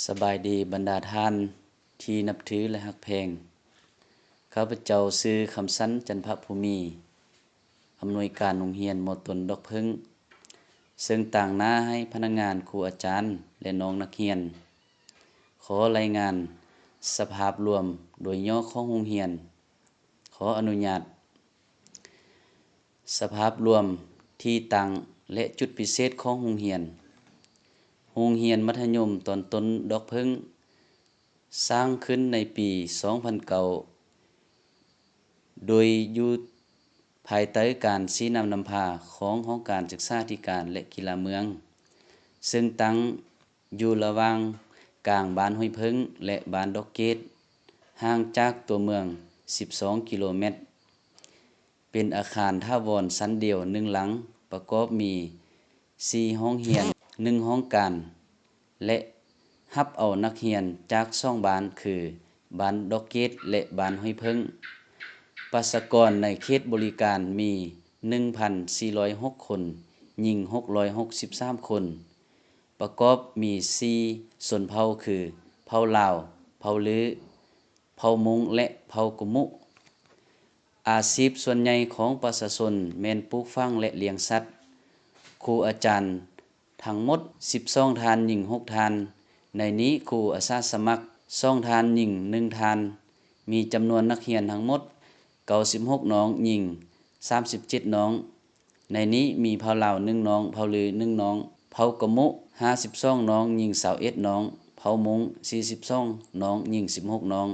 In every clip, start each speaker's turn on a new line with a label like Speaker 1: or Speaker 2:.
Speaker 1: สบายดีบรรดาท่านที่นับถือและฮักแพงข้าพเจ้าชื่อคำสันจันทภูมิอำนวยการโรงเรียนมตนดอกเพิ่งซึ่งต่างหน้าให้พนักงานครูอาจารย์และน้องนักเรียนขอรายงานสภาพรวมโดยย่อของโรงเรียนขออนุญาตสภาพรวมที่ตั้งและจุดพิเศษของโรงเรียนโรงเรียนมัธยมตอนต้นดอกเพิ่งสร้างขึ้นในปี2009โดยอยู่ภายใต้การชี้นำนำพาของห้องการศึกษาธิการและกีฬาเมืองซึ่งตั้งอยู่ระหว่างกลางบ้านห้วยเพิ่งและบ้านดอกเกตห่างจากตัวเมือง12กิโลเมตรเป็นอาคารถาวรชั้นเดียว1หลังประกอบมี4ห้องเรียน1ห้องการและรับเอานักเรียนจาก2บ้านคือบ้านดอกเกตและบ้านห้วยเพิ่งประชากรในเขตบริการมี 1,406 คนหญิง663 คนประกอบมี4ชนเผ่าคือเผ่าลาวเผ่าลือเผ่ามงและเผ่ากุมุอาชีพส่วนใหญ่ของประชาชนแม่นปลูกฝังและเลี้ยงสัตว์ครูอาจารย์ทั้งหมด12ท่านหญิง6ท่านในนี้ครูอาสาสมัคร2ท่านหญิง1ท่านมีจำนวนนักเรียนทั้งหมด96น้องหญิง37น้องในนี้มีเผ่าลาว1น้องเผ่าลือ1น้องเผ่ากะมุ52น้องหญิง21น้องเผ่ามง42น้องหญิง16น้อง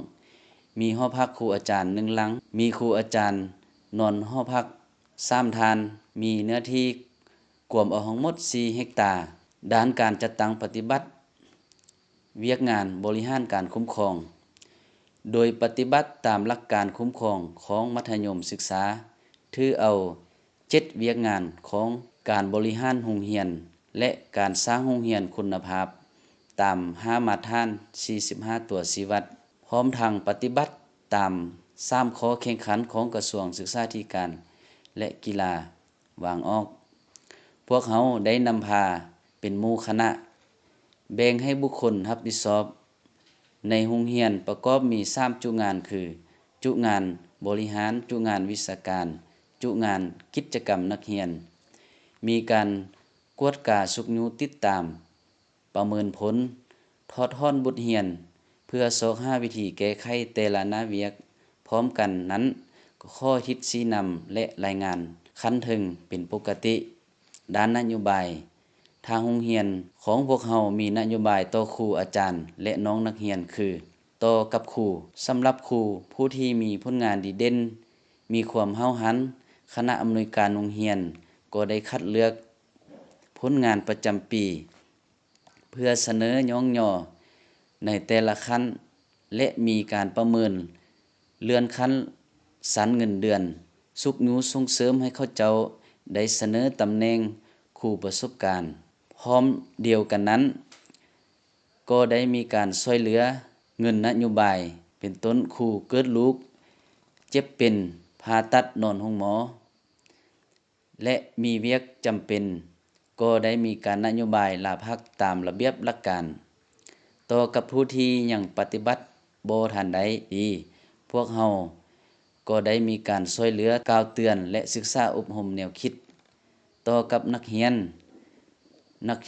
Speaker 1: มีหอพักครูอาจารย์1หลังมีครูอาจารย์นอนหอพัก3ท่านมีเนื้อที่กวมเอาทั้งหมด4เฮกตาร์ด้านการจัดตั้งปฏิบัติเวียกงานบริหารการคุ้มครองโดยปฏิบัติตามหลักการคุ้มครองของมัธยมศึกษาถือเอา7เวียกงานของการบริหารโรงเรียนและการสร้างโรงเรียนคุณภาพตาม5มาตรฐาน45ตัวชี้วัดพร้อมทางปฏิบัติตาม3ข้อแข่งขันของกระทรวงศึกษาธิการและกีฬาวางออกพวกเขาได้นำพาเป็นหมู่คณะแบ่งให้บุคคลรับผิดชอบในโรงเรียนประกอบมี3จุงานคือจุงานบริหารจุงานวิชาการจุงานกิจกรรมนักเรียนมีการกวดกาสุกยูติดตามประเมินผลทอดถอนบทเรียนเพื่อสอกหาวิธีแก้ไขแต่ละหน้าเวียกพร้อมกันนั้นข้อคิดชี้นำและรายงานคันถึงเป็นปกติด้านนโยบายทางโรงเรียนของพวกเรามีนโยบายต่อครูอาจารย์และน้องนักเรียนคือต่อกับครูสำหรับครูผู้ที่มีผลงานดีเด่นมีความเห้าหันคณะอำนวยการโรงเรียนก็ได้คัดเลือกผลงานประจำปีเพื่อเสนอย่องย่อในแต่ละขั้นและมีการประเมินเลื่อนขั้นสันเงินเดือนสุกยูส่งเสริมให้เขาเจ้าได้เสนอตำแหน่งครูประสบการณ์พร้อมเดียวกันนั้นก็ได้มีการช่วยเหลือเงินนโยบายเป็นต้นครูเกิดลูกเจ็บเป็นผ่าตัดนอนห้องหมอและมีเวียกจำเป็นก็ได้มีการนโยบายลาพักตามระเบียบหลักการต่อกับผู้ที่ยังปฏิบัติบ่ทันใดดีพวกเราก็ได้มีการช่วยเหลือกล่าวเตือนและศึกษาอบรมแนวคิดต่อกับนักเรี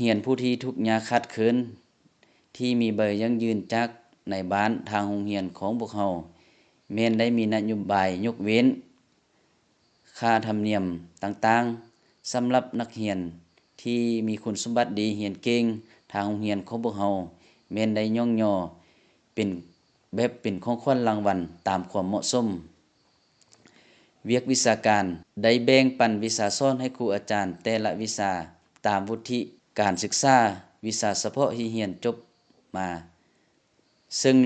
Speaker 1: ยนผู้ที่ทุกข์ยากขัดเขินที่มีใบยั่งยืนจากในบ้านทางโรงเรียนของพวกเราแม้นได้มีนโยบายยกเว้นค่าธรรมเนียมต่างๆสำหรับนักเรียนที่มีคุณสมบัติดีเรียนเก่งทางโรงเรียนของพวกเราแม้นได้ย่องย่อเป็นของขวัญรางวัลตามความเหมาะสมเวียกวิชาการได้แบ่งปันวิชาสอนให้ครูอาจารย์แต่ละวิชาตามวุฒิการศึกษาวิชาเฉพาะที่เรียนจบมาซึ่ง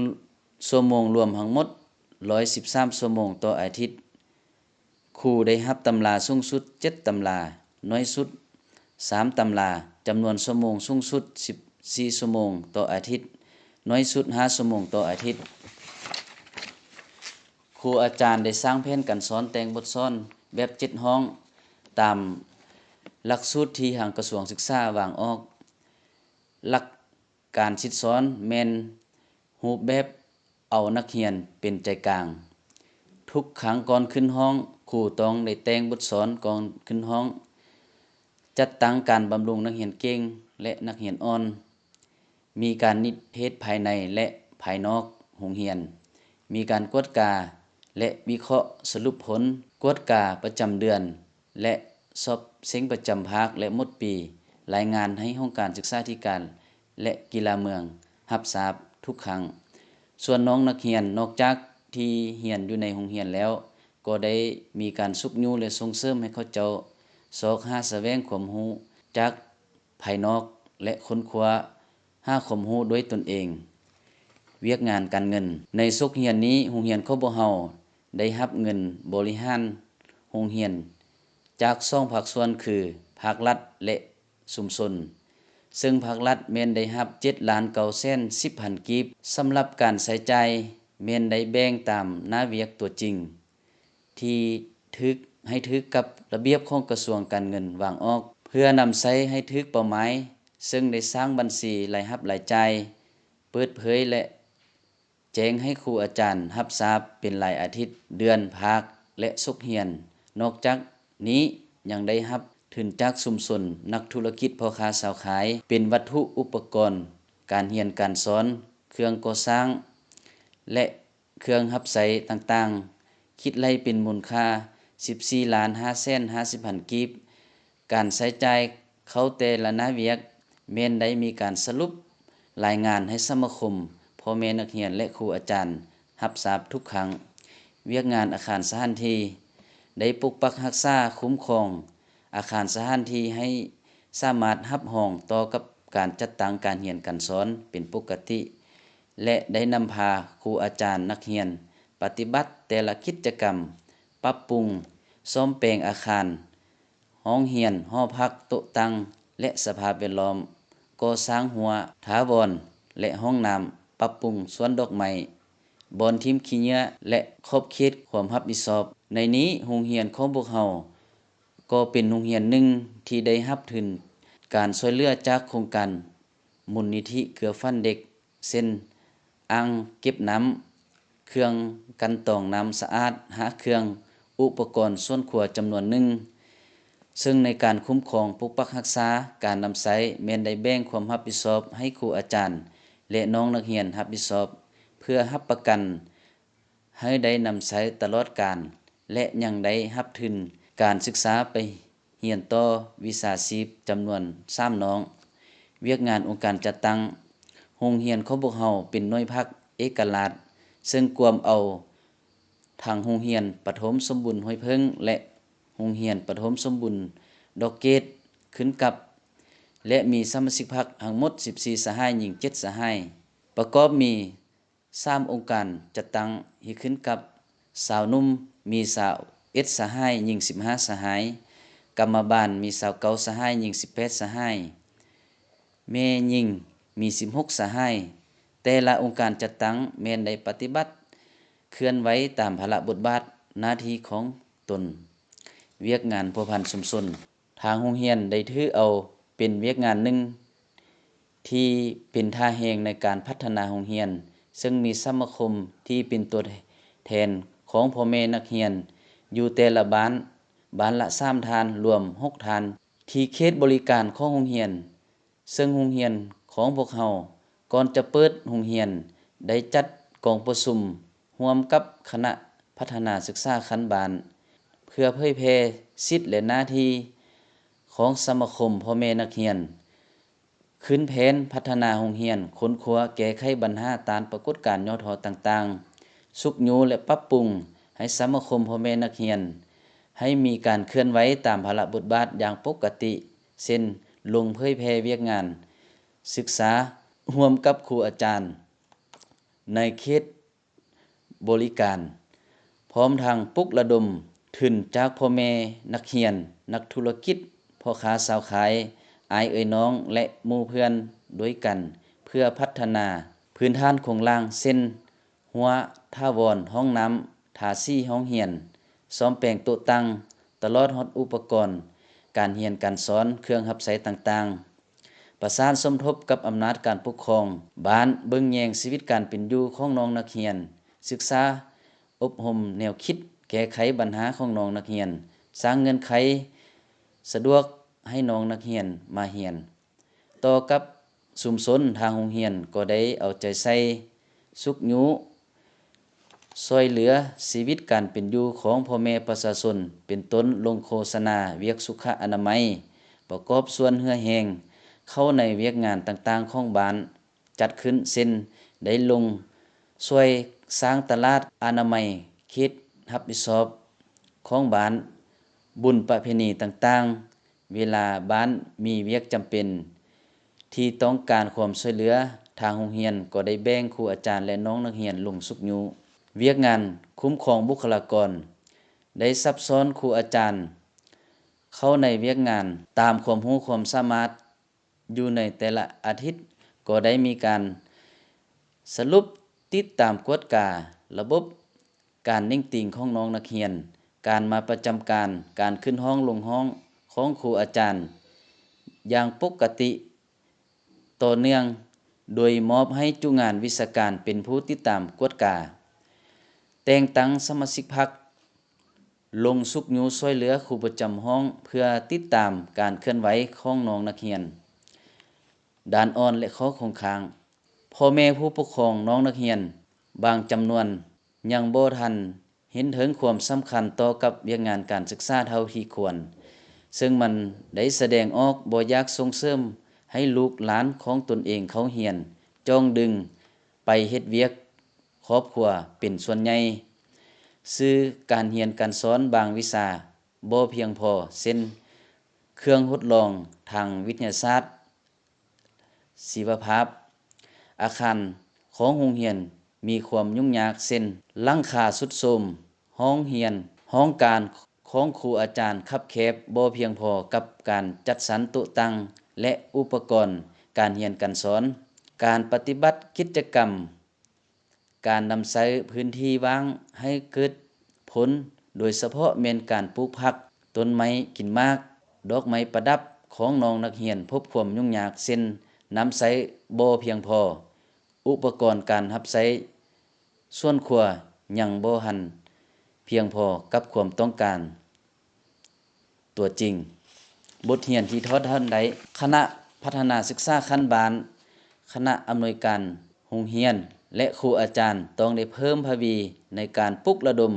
Speaker 1: ชั่วโมงรวมทั้งหมด113ชั่วโมงต่ออาทิตย์ครูได้รับตำราสูงสุด7ตำราน้อยสุด3ตำราจำนวนชั่วโมงสูงสุด14ชั่วโมงต่ออาทิตย์น้อยสุด5ชั่วโมงต่ออาทิตย์ครูอาจารย์ได้สร้างแผนการสอนแต่งบทสอนแบบ7ห้องตามหลักสูตรที่ทางกระทรวงศึกษาวางออกหลัก การสิสอนแม่นรูปแบบเอานักเรียนเป็นใจกลาง ทุกครั้งก่อนขึ้นห้องครูต้องได้แต่งบทสอนก่อนขึ้นห้อง จัดตั้งการบำรุงนักเรียนเก่งและนักเรียนอ่อน มีการนิเทศภายในและภายนอกโรงเรียน มีการกวดกาและวิเคราะห์สรุปผลกวดกาประจำเดือน และสอบเซ็งประจำภาคและหมดปี รายงานให้ห้องการศึกษาธิการ และกีฬาเมืองรับทราบทุกครั้ง ส่วนน้องนักเรียนนอกจากที่เรียนอยู่ในโรงเรียนแล้ว ก็ได้มีการสุกยูและส่งเสริมให้เขาเจ้าสอกหาแสวงความรู้จากภายนอกและค้นคว้าหาความรู้ด้วยตนเอง เวียกงานการเงิน ในสุกเรียนนี้โรงเรียนของพวกเราได้รับเงินบริหารโรงเรียนจาก2ภาคส่วนคือภาครัฐและชุมชน ซึ่งภาครัฐแม่นได้รับ7,910,000 กีบ สำหรับการใช้จ่ายแม่นได้แบ่งตามหน้าเวียกตัวจริง ที่ให้ถึกกับระเบียบของกระทรวงการเงินวางออก เพื่อนำใช้ให้ถึกเป้าหมาย ซึ่งได้สร้างบัญชีรายรับรายจ่ายเปิดเผยและแจ้งให้ครูอาจารย์รับทราบเป็นรายอาทิตย์ เดือน ภาค และศุกร์เรียน นอกจากนี้ยังได้รับทุนจากชุมชนนักธุรกิจพ่อค้าสาวขายเป็นวัตถุอุปกรณ์การเรียนการสอน เครื่องก่อสร้าง และเครื่องรับใช้ต่างๆ คิดไล่เป็นมูลค่า 14,550,000 กีบ การใช้จ่ายเข้าแต่ละหน้าเวียกแม่นได้มีการสรุปรายงานให้สมาคมพ่อแม่นักเรียนและครูอาจารย์รับทราบทุกครั้ง เวียกงานอาคารสถานที่ได้ปกปักรักษาคุ้มครองอาคารสถานที่ให้สามารถรับรองต่อกับการจัดตั้งการเรียนการสอนเป็นปกติ และได้นำพาครูอาจารย์นักเรียนปฏิบัติแต่ละกิจกรรม ปรับปรุงซ่อมแปลงอาคารห้องเรียนหอพักโต๊ะตั้งและสภาพแวดล้อมก่อสร้างหัวถาวรและห้องน้ำปรับปรุงสวนดอกไม้บอนทิมขี้เหยื่อและขอบเขตความรับผิดชอบ ในนี้โรงเรียนของพวกเราก็เป็นโรงเรียนหนึ่งที่ได้รับทุนการช่วยเหลือจากโครงการมูลนิธิเครือฟันเด็กเช่นอ่างเก็บน้ำเครื่องกันตองน้ำสะอาดหาเครื่องอุปกรณ์ส่วนครัวจำนวนหนึ่ง ซึ่งในการคุ้มครองปกปักรักษาการนำใช้แม่นได้แบ่งความรับผิดชอบให้ครูอาจารย์และน้องนักเรียนรับผิดชอบเพื่อรับประกันให้ได้นำใช้ตลอดกาลและยังได้รับทุนการศึกษาไปเรียนต่อวิชาชีพจำนวน3น้อง เวียกงานองค์การจัดตั้งโรงเรียนของพวกเราเป็นหน่วยภาคเอกราชซึ่งกวมเอาทางโรงเรียนปฐมสมบูรณ์ห้วยเพิงและโรงเรียนปฐมสมบูรณ์ดอกเกตขึ้นกับ และมีสมาชิกพรรคทั้งหมด14สหายหญิง7สหายประกอบมี3องค์การจัดตั้งที่ขึ้นกับสาวนุ่มมี21สหายหญิง15สหายกรรมบาลมี29สหายหญิง18สหายแม่หญิงมี16สหายแต่ละองค์การจัดตั้งแม่นได้ปฏิบัติเคลื่อนไหวตามภาระบทบาทหน้าที่ของตน เวียกงานพัวพันชุมชนทางโรงเรียนได้ถือเอาเป็นเวียกงานหนึ่งที่เป็นท่าแห่งในการพัฒนาโรงเรียนซึ่งมีสมาคมที่เป็นตัวแทนของพ่อแม่นักเรียนอยู่แต่ละบ้านละ3ทานรวม6ทานที่เขตบริการของโรงเรียนซึ่งโรงเรียนของพวกเราก่อนจะเปิดโรงเรียนได้จัดกองประชุมร่วมกับคณะพัฒนาศึกษาขั้นบานเพื่อเผยแพร่สิทธิและหน้าที่ของสมาคมพ่อแม่นักเรียนขึ้นแผนพัฒนาโรงเรียนค้นคว้าแก้ไขปัญหาตามปรากฏการณ์ย่อทอต่างๆสุกยูและปรับปรุงให้สมาคมพ่อแม่นักเรียนให้มีการเคลื่อนไหวตามภาระบทบาทอย่างปกติเช่นลงเผยแพร่เวียกงานศึกษาร่วมกับครูอาจารย์ในเขตบริการพร้อมทางปลุกระดมทุนจากพ่อแม่นักเรียนนักธุรกิจพ่อค้าสาวขายอายเอ่ยน้องและหมู่เพื่อนด้วยกันเพื่อพัฒนาพื้นฐานโครงล่างเส้นหัวท่าวรห้องน้ำทาสีห้องเรียนซ่อมแปลงโต๊ะตั้งตลอดฮอดอุปกรณ์การเรียนการสอนเครื่องรับใช้ต่าง ประสานสมทบกับอำนาจการปกครองบ้านเบิ่งแยงชีวิตการเป็นอยู่ของน้องนักเรียนศึกษาอบรมแนวคิดแก้ไขปัญหาของน้องนักเรียนสร้างเงื่อนไขสะดวกให้น้องนักเรียนมาเรียนต่อกับชุมชนทางโรงเรียนก็ได้เอาใจใส่สุขยุช่วยเหลือชีวิตการเป็นอยู่ของพ่อแม่ประชาชนเป็นต้นลงโฆษณาเวียกสุขอนามัยประกอบส่วนเหือแหงเข้าในเวียกงานต่างๆของบ้านจัดขึ้นเช่นได้ลงช่วยสร้างตลาดอนามัยเขตรับผิดชอบของบ้านบุญประเพณีต่างๆเวลาบ้านมีเวียกจำเป็นที่ต้องการความช่วยเหลือทางโรงเรียนก็ได้แบ่งครูอาจารย์และน้องนักเรียนลงสุขยุเวียกงานคุ้มครองบุคลากรได้ซับซ้อนครูอาจารย์เข้าในเวียกงานตามความรู้ความสามารถอยู่ในแต่ละอาทิตย์ก็ได้มีการสรุปติดตามกวดการะบบการนิ่งติงของน้องนักเรียนการมาประจำการขึ้นห้องลงห้องของครูอาจารย์อย่างปกติต่อเนื่องโดยมอบให้จุงานวิชาการเป็นผู้ติดตามกวดกาแต่งตั้งสมาชิกพรรคลงสุขยุช่วยเหลือครูประจำห้องเพื่อติดตามการเคลื่อนไหวของน้องนักเรียนด้านอ่อนและข้อคงค้างพ่อแม่ผู้ปกครองน้องนักเรียนบางจำนวนยังบ่ทันเห็นถึงความสำคัญต่อกับเวียกงานการศึกษาเท่าที่ควรซึ่งมันได้แสดงออกบ่อยากส่งเสริมให้ลูกหลานของตนเองเขาเรียนจ้องดึงไปเฮ็ดเวียกครอบครัวเป็นส่วนใหญ่ซื่อการเรียนการสอนบางวิชาบ่เพียงพอเช่นเครื่องทดลองทางวิทยาศาสตร์ชีวภาพอาคารของโรงเรียนมีความยุ่งยากเช่นหลังคาทรุดโทรมห้องเรียนห้องการของครูอาจารย์คับแคบบ่เพียงพอกับการจัดสรรโต๊ะตั้งและอุปกรณ์การเรียนการสอนการปฏิบัติกิจกรรมการนำใช้พื้นที่ว่างให้เกิดผลโดยเฉพาะแม่นการปลูกผักต้นไม้กินมากดอกไม้ประดับของน้องนักเรียนพบความยุ่งยากเช่นน้ำใช้บ่เพียงพออุปกรณ์การรับใช้ส่วนครัวยังบ่ทันเพียงพอกับความต้องการตัวจริงบทเรียนที่ทอดท่านใดคณะพัฒนาศึกษาขั้นบานคณะอำนวยการโรงเรียนและครูอาจารย์ต้องได้เพิ่มพวีในการปลุกระดม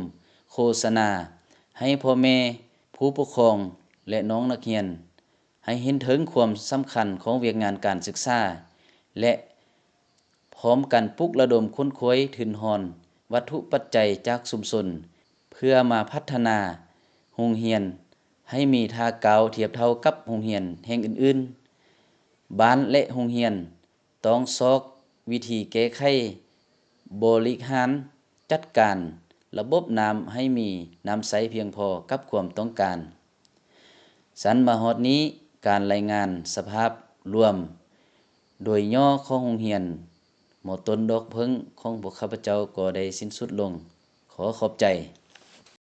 Speaker 1: โฆษณาให้พ่อแม่ผู้ปกครองและน้องนักเรียนให้เห็นถึงความสำคัญของเวียกงานการศึกษาและพร้อมกันปลุกระดมค้นคว้ยถึนหอนวัตถุปัจจัยจากชุมชนเพื่อมาพัฒนาโรงเรียนให้มีท่ากาวเทียบเท่ากับโรงเรียนแห่งอื่นๆบ้านและโรงเรียนต้องซอกวิธีแก้ไขบริหารจัดการระบบน้ำให้มีน้ำใสเพียงพอกับความต้องการสันมาฮอดนี้การรายงานสภาพรวมโดยย่อของโรงเรียนหมอต้นดอกเพิ่งของพวกข้าพเจ้าก็ได้สิ้นสุดลงขอขอบใจ